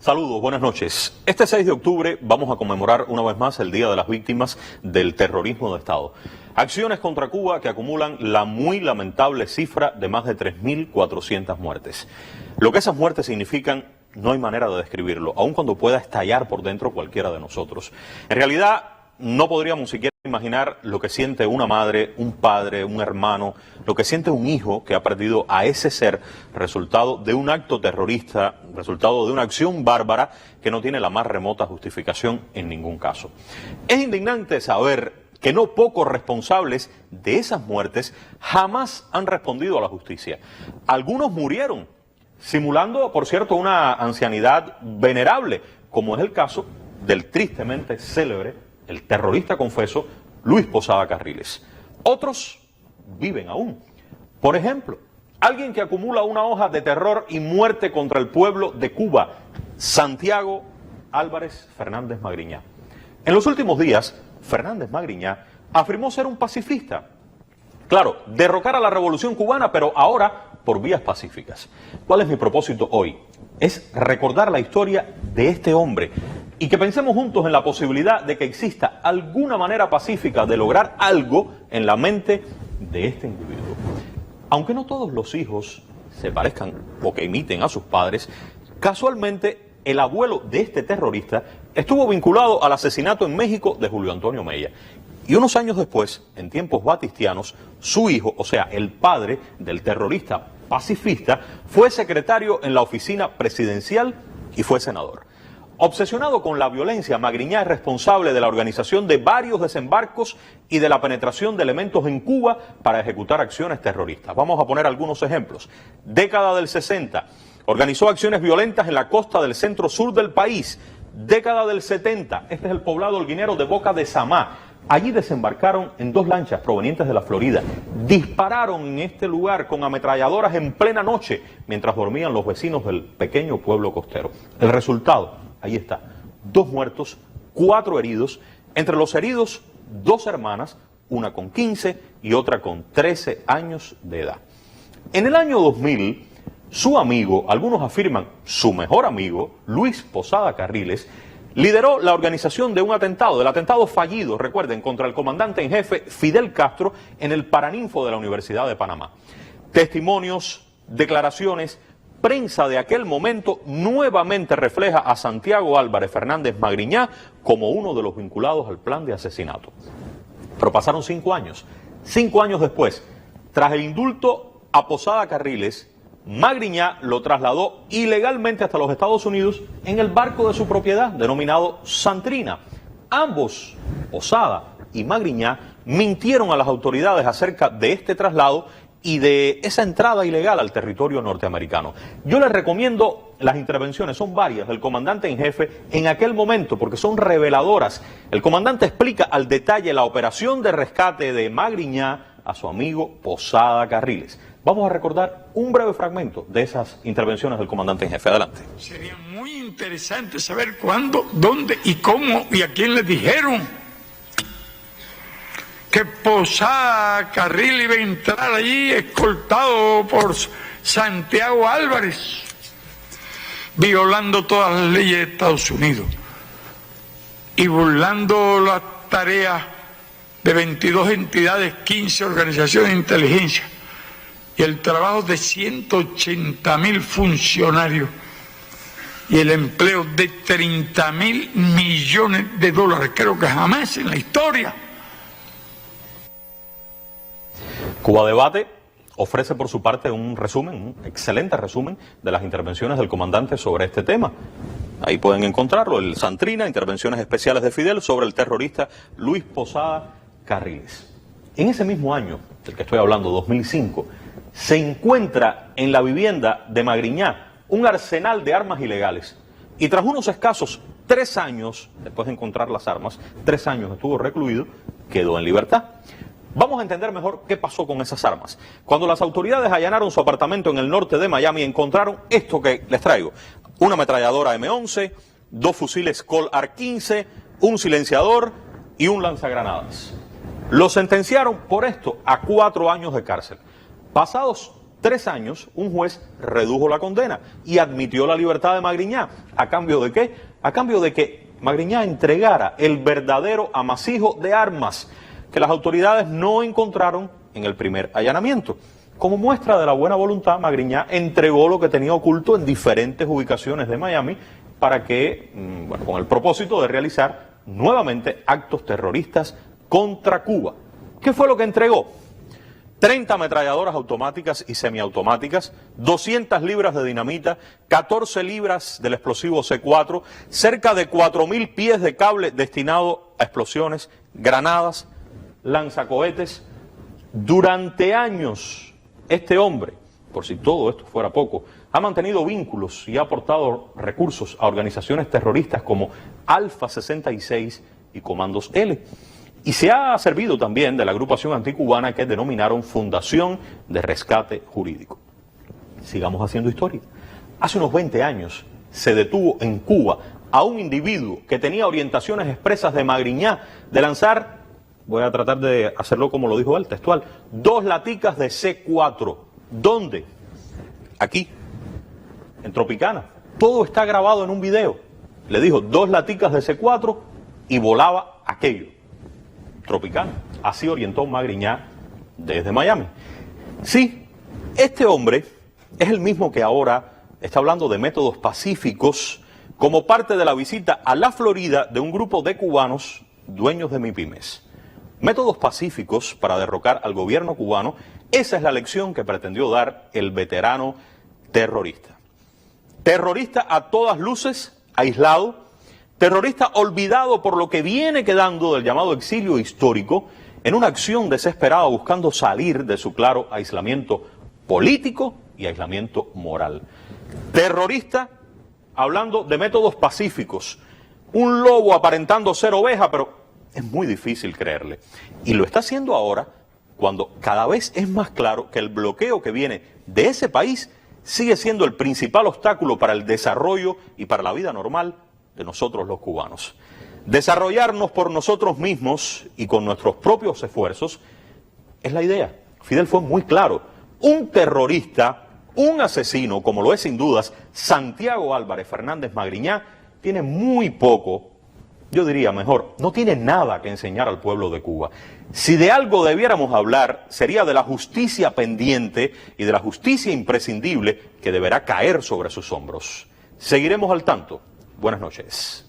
Saludos, buenas noches. Este 6 de octubre vamos a conmemorar una vez más el Día de las Víctimas del Terrorismo de Estado. Acciones contra Cuba que acumulan la muy lamentable cifra de más de 3.400 muertes. Lo que esas muertes significan no hay manera de describirlo, aun cuando pueda estallar por dentro cualquiera de nosotros. En realidad, no podríamos siquiera imaginar lo que siente una madre, un padre, un hermano, lo que siente un hijo que ha perdido a ese ser resultado de un acto terrorista, resultado de una acción bárbara que no tiene la más remota justificación en ningún caso. Es indignante saber que no pocos responsables de esas muertes jamás han respondido a la justicia. Algunos murieron, simulando, por cierto, una ancianidad venerable, como es el caso del tristemente célebre el terrorista confeso Luis Posada Carriles. Otros viven aún. Por ejemplo, alguien que acumula una hoja de terror y muerte contra el pueblo de Cuba, Santiago Álvarez Fernández Magriñá. En los últimos días, Fernández Magriñá afirmó ser un pacifista. Claro, derrocar a la revolución cubana, pero ahora por vías pacíficas. ¿Cuál es mi propósito hoy? Es recordar la historia de este hombre y que pensemos juntos en la posibilidad de que exista alguna manera pacífica de lograr algo en la mente de este individuo. Aunque no todos los hijos se parezcan o que imiten a sus padres, casualmente el abuelo de este terrorista estuvo vinculado al asesinato en México de Julio Antonio Mella. Y unos años después, en tiempos batistianos, su hijo, o sea, el padre del terrorista pacifista, fue secretario en la oficina presidencial y fue senador. Obsesionado con la violencia, Magriñá es responsable de la organización de varios desembarcos y de la penetración de elementos en Cuba para ejecutar acciones terroristas. Vamos a poner algunos ejemplos. Década del 60, organizó acciones violentas en la costa del centro-sur del país. Década del 70, este es el poblado holguinero de Boca de Samá. Allí desembarcaron en 2 lanchas provenientes de la Florida. Dispararon en este lugar con ametralladoras en plena noche mientras dormían los vecinos del pequeño pueblo costero. El resultado, ahí está, 2 muertos, 4 heridos. Entre los heridos, 2 hermanas, una con 15 y otra con 13 años de edad. En el año 2000, su amigo, algunos afirman su mejor amigo, Luis Posada Carriles, lideró la organización de un atentado, del atentado fallido, recuerden, contra el comandante en jefe Fidel Castro en el Paraninfo de la Universidad de Panamá. Testimonios, declaraciones, prensa de aquel momento nuevamente refleja a Santiago Álvarez Fernández Magriñá como uno de los vinculados al plan de asesinato. Pero pasaron 5 años. 5 años después, tras el indulto a Posada Carriles, Magriñá lo trasladó ilegalmente hasta los Estados Unidos en el barco de su propiedad, denominado Santrina. Ambos, Posada y Magriñá, mintieron a las autoridades acerca de este traslado y de esa entrada ilegal al territorio norteamericano. Yo les recomiendo las intervenciones, son varias, del comandante en jefe en aquel momento, porque son reveladoras. El comandante explica al detalle la operación de rescate de Magriñá a su amigo Posada Carriles. Vamos a recordar un breve fragmento de esas intervenciones del comandante en jefe. Adelante. Sería muy interesante saber cuándo, dónde y cómo y a quién les dijeron que Posada Carriles iba a entrar allí escoltado por Santiago Álvarez, violando todas las leyes de Estados Unidos y burlando las tareas de 22 entidades, 15 organizaciones de inteligencia y el trabajo de 180.000 funcionarios y el empleo de 30.000 millones de dólares, creo que jamás en la historia. Cuba Debate ofrece por su parte un resumen, un excelente resumen de las intervenciones del comandante sobre este tema. Ahí pueden encontrarlo, el Santrina, intervenciones especiales de Fidel sobre el terrorista Luis Posada Carriles. En ese mismo año, del que estoy hablando, 2005, se encuentra en la vivienda de Magriñá un arsenal de armas ilegales. Y tras unos escasos 3 años, después de encontrar las armas, 3 años estuvo recluido, quedó en libertad. Vamos a entender mejor qué pasó con esas armas. Cuando las autoridades allanaron su apartamento en el norte de Miami, encontraron esto que les traigo: una ametralladora M11, 2 fusiles Colt AR-15, un silenciador y un lanzagranadas. Lo sentenciaron por esto a 4 años de cárcel. Pasados 3 años, un juez redujo la condena y admitió la libertad de Magriñá. ¿A cambio de qué? A cambio de que Magriñá entregara el verdadero amasijo de armas que las autoridades no encontraron en el primer allanamiento. Como muestra de la buena voluntad, Magriñá entregó lo que tenía oculto en diferentes ubicaciones de Miami para que, con el propósito de realizar nuevamente actos terroristas contra Cuba. ¿Qué fue lo que entregó? 30 ametralladoras automáticas y semiautomáticas, 200 libras de dinamita, 14 libras del explosivo C4, cerca de 4.000 pies de cable destinado a explosiones, granadas, lanzacohetes. Durante años, este hombre, por si todo esto fuera poco, ha mantenido vínculos y ha aportado recursos a organizaciones terroristas como Alfa 66 y Comandos L. Y se ha servido también de la agrupación anticubana que denominaron Fundación de Rescate Jurídico. Sigamos haciendo historia. Hace unos 20 años se detuvo en Cuba a un individuo que tenía orientaciones expresas de Magriñá de lanzar, voy a tratar de hacerlo como lo dijo él, textual, 2 laticas de C4. ¿Dónde? Aquí, en Tropicana. Todo está grabado en un video. Le dijo 2 laticas de C4 y volaba aquello. Tropicana. Así orientó Magriñá desde Miami. Sí, este hombre es el mismo que ahora está hablando de métodos pacíficos como parte de la visita a la Florida de un grupo de cubanos dueños de MIPYMES. Métodos pacíficos para derrocar al gobierno cubano, esa es la lección que pretendió dar el veterano terrorista. Terrorista a todas luces, aislado, terrorista olvidado por lo que viene quedando del llamado exilio histórico, en una acción desesperada buscando salir de su claro aislamiento político y aislamiento moral. Terrorista hablando de métodos pacíficos, un lobo aparentando ser oveja, pero es muy difícil creerle. Y lo está haciendo ahora cuando cada vez es más claro que el bloqueo que viene de ese país sigue siendo el principal obstáculo para el desarrollo y para la vida normal de nosotros los cubanos. Desarrollarnos por nosotros mismos y con nuestros propios esfuerzos es la idea. Fidel fue muy claro. Un terrorista, un asesino, como lo es sin dudas Santiago Álvarez Fernández Magriñá, tiene muy poco, yo diría mejor, no tiene nada que enseñar al pueblo de Cuba. Si de algo debiéramos hablar, sería de la justicia pendiente y de la justicia imprescindible que deberá caer sobre sus hombros. Seguiremos al tanto. Buenas noches.